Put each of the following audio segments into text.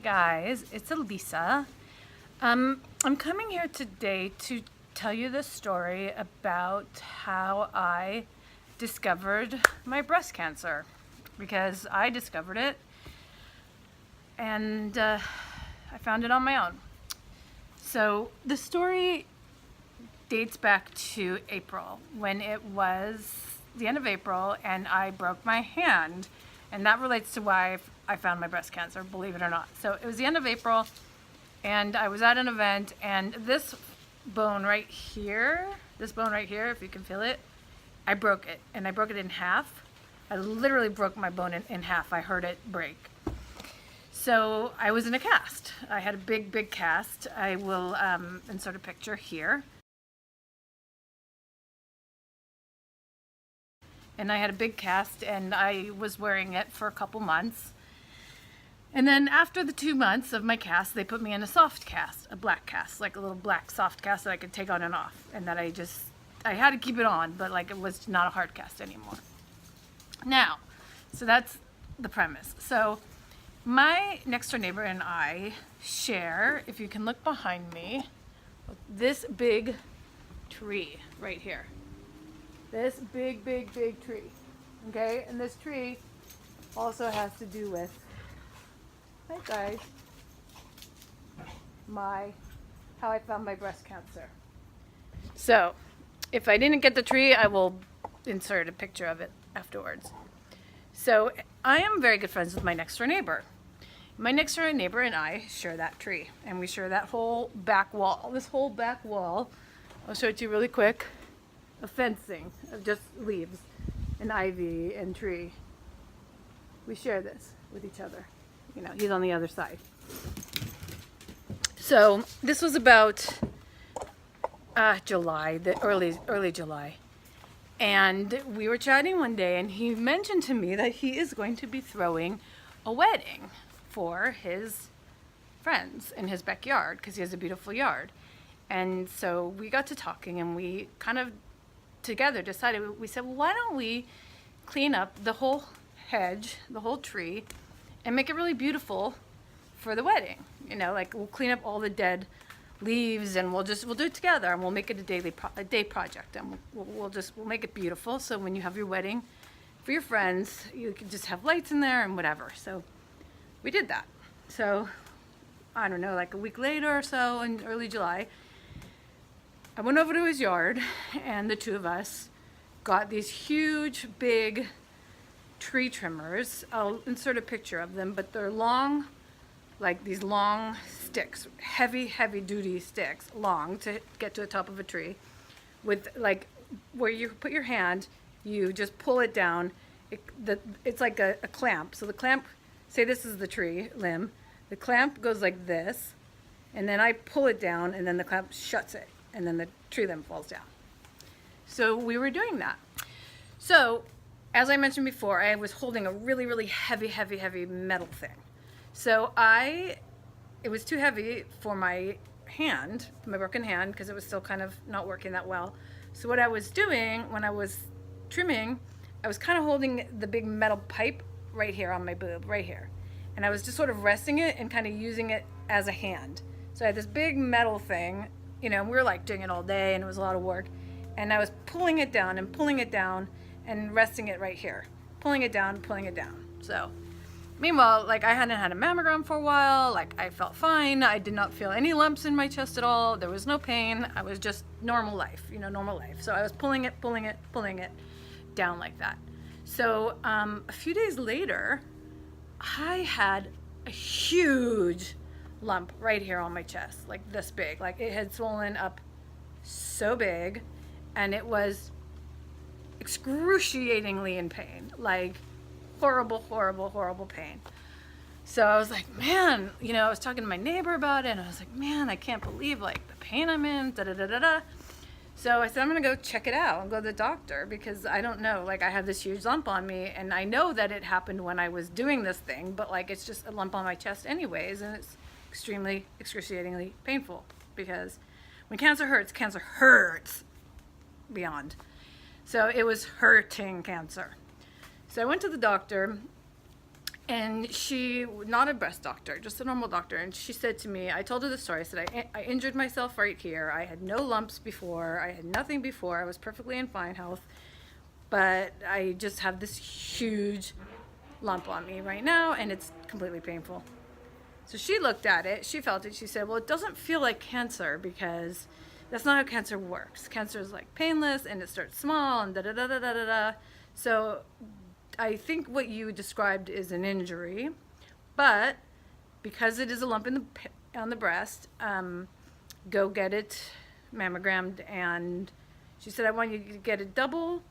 guys, it's Elisa. I'm coming here today to tell you the story about how I discovered my breast cancer, because I discovered it and I found it on my own. So the story dates back to April, when it was the end of April and I broke my hand, and that relates to why I found my breast cancer, believe it or not. So it was the end of April and I was at an event, and this bone right here, if you can feel it, I broke it, and I broke it in half. I literally broke my bone in half. I heard it break. So I was in a cast. I had a big cast. I will insert a picture here. And I had a big cast, and I was wearing it for a couple months. And then after the 2 months of my cast, they put me in a soft cast, a black cast, like a little black soft cast that I could take on and off. And that I had to keep it on, but like it was not a hard cast anymore. Now, so that's the premise. So my next door neighbor and I share, if you can look behind me, this big tree right here. This big tree, okay? And this tree also has to do with, hi guys, how I found my breast cancer. So, if I didn't get the tree, I will insert a picture of it afterwards. So, I am very good friends with my next door neighbor. My next door neighbor and I share that tree, and we share that whole back wall. This whole back wall, I'll show it to you really quick, of fencing, of just leaves and ivy and tree. We share this with each other. You know, he's on the other side. So this was about July, the early July. And we were chatting one day, and he mentioned to me that he is going to be throwing a wedding for his friends in his backyard, because he has a beautiful yard. And so we got to talking, and we kind of together decided, we said, well, why don't we clean up the whole hedge, the whole tree, and make it really beautiful for the wedding. You know, like we'll clean up all the dead leaves, and we'll do it together, and we'll make it a day project, and we'll make it beautiful. So when you have your wedding for your friends, you can just have lights in there and whatever. So we did that. So I don't know, like a week later or so, in early July, I went over to his yard, and the two of us got these huge, big tree trimmers. I'll insert a picture of them, but they're long, like these long sticks, heavy duty sticks, long to get to the top of a tree, with like where you put your hand, you just pull it down. It's like a clamp. So the clamp, say this is the tree limb, the clamp goes like this, and then I pull it down, and then the clamp shuts it, and then the tree limb falls down. So we were doing that. So as I mentioned before, I was holding a really heavy metal thing. So it was too heavy for my hand, my broken hand, because it was still kind of not working that well. So what I was doing when I was trimming, I was kind of holding the big metal pipe right here on my boob, right here. And I was just sort of resting it and kind of using it as a hand. So I had this big metal thing, you know, and we were like doing it all day, and it was a lot of work. And I was pulling it down and resting it right here. Pulling it down. So meanwhile, like I hadn't had a mammogram for a while, like I felt fine. I did not feel any lumps in my chest at all. There was no pain. I was just normal life. So I was pulling it down like that. So a few days later, I had a huge lump right here on my chest, like this big. Like it had swollen up so big, and it was excruciatingly in pain, like horrible pain. So I was like, man, you know, I was talking to my neighbor about it, and I was like, man, I can't believe like the pain I'm in, So I said, I'm gonna go check it out and go to the doctor, because I don't know, like I have this huge lump on me, and I know that it happened when I was doing this thing, but like it's just a lump on my chest anyways, and it's extremely excruciatingly painful, because when cancer hurts beyond. So it was hurting cancer. So I went to the doctor, And she, not a breast doctor, just a normal doctor, and she said to me, I told her the story, I said, I injured myself right here. I had no lumps before, I had nothing before, I was perfectly in fine health, but I just have this huge lump on me right now, and it's completely painful. So she looked at it, she felt it, she said, well, it doesn't feel like cancer, because that's not how cancer works. Cancer is like painless, and it starts small, and da-da-da-da-da-da. So I think what you described is an injury, but because it is a lump on the breast, go get it mammogrammed. And she said, I want you to get a double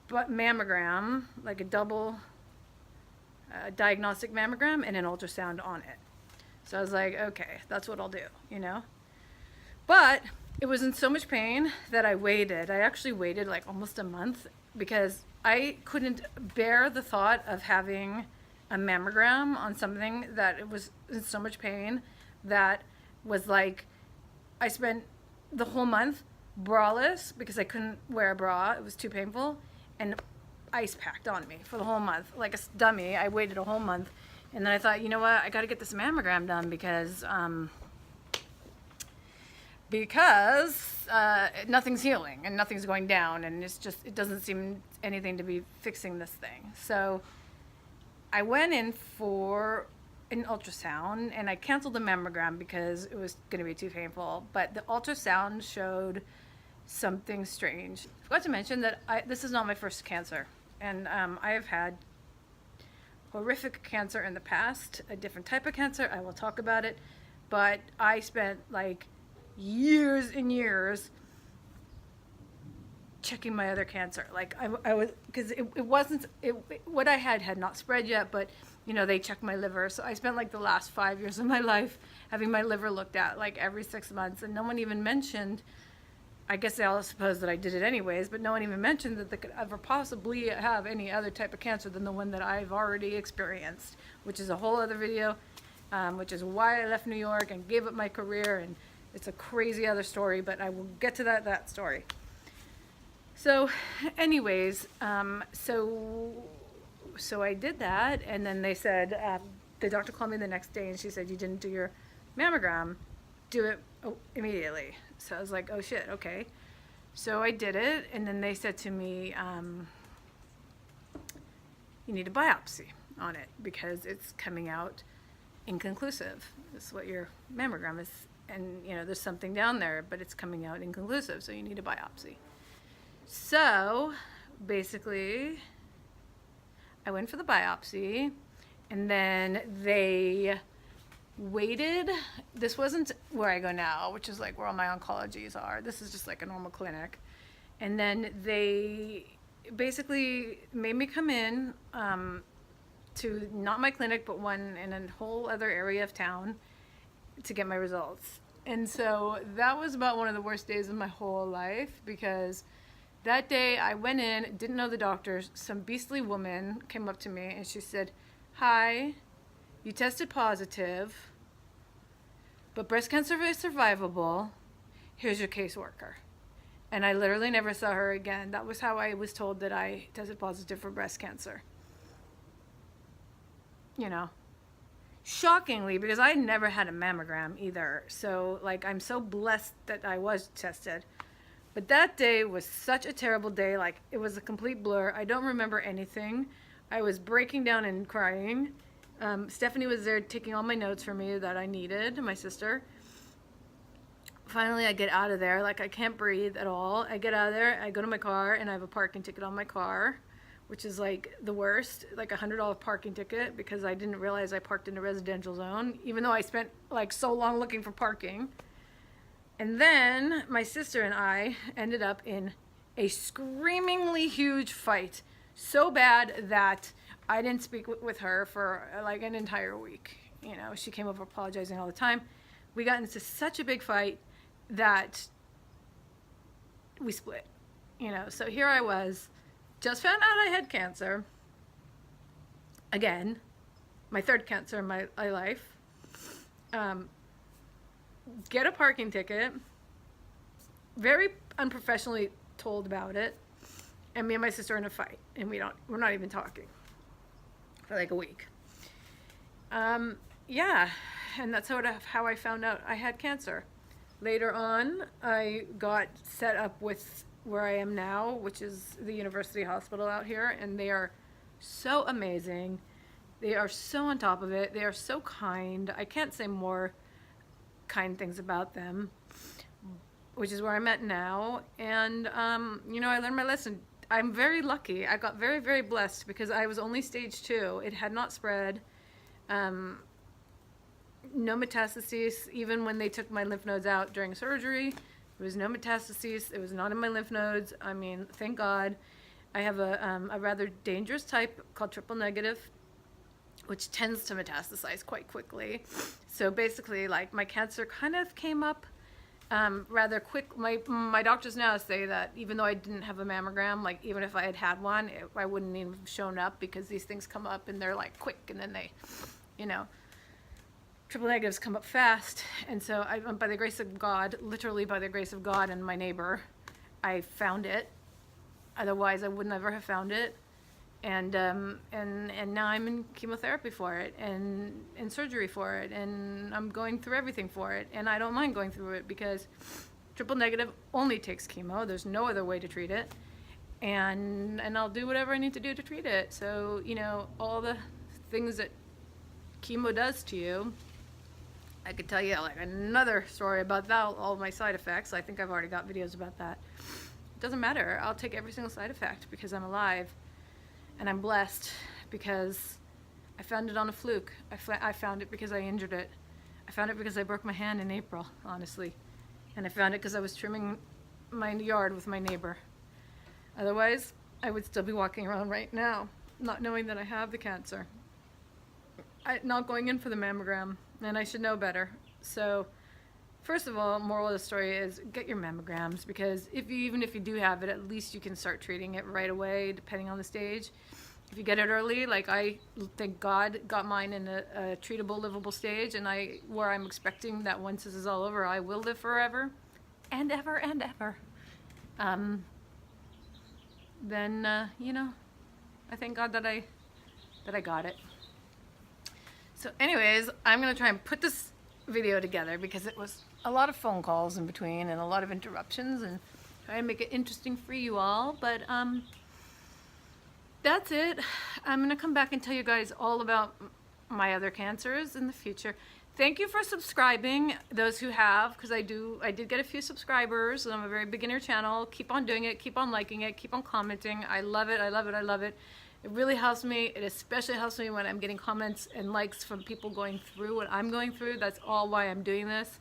mammogram, like a double diagnostic mammogram and an ultrasound on it. So I was like, okay, that's what I'll do, you know? But it was in so much pain that I waited. I actually waited like almost a month because I couldn't bear the thought of having a mammogram on something that it was in so much pain that was like, I spent the whole month braless because I couldn't wear a bra. It was too painful, and ice packed on me for the whole month. Like a dummy, I waited a whole month, and then I thought, you know what, I got to get this mammogram done because nothing's healing and nothing's going down, and it doesn't seem anything to be fixing this thing. So I went in for an ultrasound, and I canceled the mammogram because it was going to be too painful, but the ultrasound showed something strange. I forgot to mention that this is not my first cancer, and I have had horrific cancer in the past, a different type of cancer. I will talk about it, but I spent like years and years checking my other cancer. Like I was, because what I had not spread yet, but you know, they checked my liver. So I spent like the last 5 years of my life having my liver looked at like every 6 months, and no one even mentioned, I guess they all suppose that I did it anyways, but no one even mentioned that they could ever possibly have any other type of cancer than the one that I've already experienced, which is a whole other video, which is why I left New York and gave up my career, and it's a crazy other story, but I will get to that story. So anyways, so I did that, and then they said, the doctor called me the next day, and she said, you didn't do your mammogram, do it immediately. So I was like, oh shit, okay. So I did it, and then they said to me, you need a biopsy on it because it's coming out inconclusive. This is what your mammogram is, and you know, there's something down there, but it's coming out inconclusive, so you need a biopsy. So basically, I went for the biopsy, and then they waited. This wasn't where I go now, which is like where all my oncologies are. This is just like a normal clinic. And then they basically made me come in to not my clinic, but one in a whole other area of town to get my results. And so that was about one of the worst days of my whole life, because that day I went in, didn't know the doctors. Some beastly woman came up to me and she said, hi, you tested positive, but breast cancer is survivable. Here's your caseworker. And I literally never saw her again. That was how I was told that I tested positive for breast cancer. You know, shockingly, because I never had a mammogram either. So like, I'm so blessed that I was tested. But that day was such a terrible day. Like, it was a complete blur. I don't remember anything. I was breaking down and crying. Stephanie was there taking all my notes for me that I needed, my sister. Finally, I get out of there. Like, I can't breathe at all. I get out of there, I go to my car, and I have a parking ticket on my car, which is like the worst, like $100 parking ticket, because I didn't realize I parked in a residential zone, even though I spent like so long looking for parking. And then my sister and I ended up in a screamingly huge fight, so bad that I didn't speak with her for like an entire week. You know, she came over apologizing all the time. We got into such a big fight that we split. You know, so here I was, just found out I had cancer. Again, my third cancer in my life. Get a parking ticket, very unprofessionally told about it, and me and my sister are in a fight, and we're not even talking. for like a week. Yeah, and that's how I found out I had cancer. Later on, I got set up with where I am now, which is the University Hospital out here, and they are so amazing. They are so on top of it. They are so kind. I can't say more kind things about them, which is where I'm at now. And, you know, I learned my lesson. I'm very lucky. I got very, very blessed because I was only stage 2. It had not spread. No metastases. Even when they took my lymph nodes out during surgery, there was no metastases. It was not in my lymph nodes. I mean, thank God. I have a rather dangerous type called triple negative, which tends to metastasize quite quickly. So basically, like, my cancer kind of came up rather quick. My doctors now say that even though I didn't have a mammogram, like, even if I had had one, I wouldn't even have shown up because these things come up and they're like quick, and then they, you know, triple negatives come up fast. And so by the grace of God, literally by the grace of God and my neighbor, I found it. Otherwise, I would never have found it. And now I'm in chemotherapy for it, and in surgery for it, and I'm going through everything for it, and I don't mind going through it because triple negative only takes chemo. There's no other way to treat it, and I'll do whatever I need to do to treat it. So, you know, all the things that chemo does to you, I could tell you like another story about that, all my side effects. I think I've already got videos about that. It doesn't matter. I'll take every single side effect because I'm alive. And I'm blessed because I found it on a fluke. I found it because I injured it. I found it because I broke my hand in April, honestly. And I found it because I was trimming my yard with my neighbor. Otherwise, I would still be walking around right now, not knowing that I have the cancer. Not going in for the mammogram, and I should know better. So, first of all, moral of the story is get your mammograms, because even if you do have it, at least you can start treating it right away, depending on the stage. If you get it early, like I, thank God, got mine in a treatable, livable stage, and where I'm expecting that once this is all over, I will live forever, and ever, and ever. Then, you know, I thank God that I got it. So anyways, I'm gonna try and put this video together because it was a lot of phone calls in between and a lot of interruptions, and try and make it interesting for you all. But that's it. I'm gonna come back and tell you guys all about my other cancers in the future. Thank you for subscribing, those who have, because I did get a few subscribers, and I'm a very beginner channel. Keep on doing it, keep on liking it, keep on commenting. I love it, I love it, I love it. It really helps me. It especially helps me when I'm getting comments and likes from people going through what I'm going through. That's all why I'm doing this.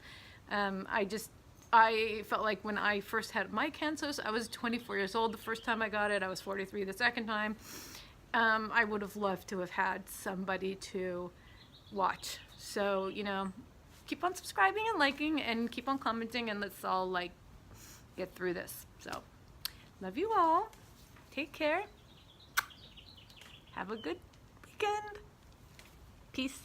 I felt like when I first had my cancers, I was 24 years old the first time I got it. I was 43 the second time. I would have loved to have had somebody to watch. So, you know, keep on subscribing and liking and keep on commenting, and let's all like get through this. So, love you all. Take care. Have a good weekend. Peace.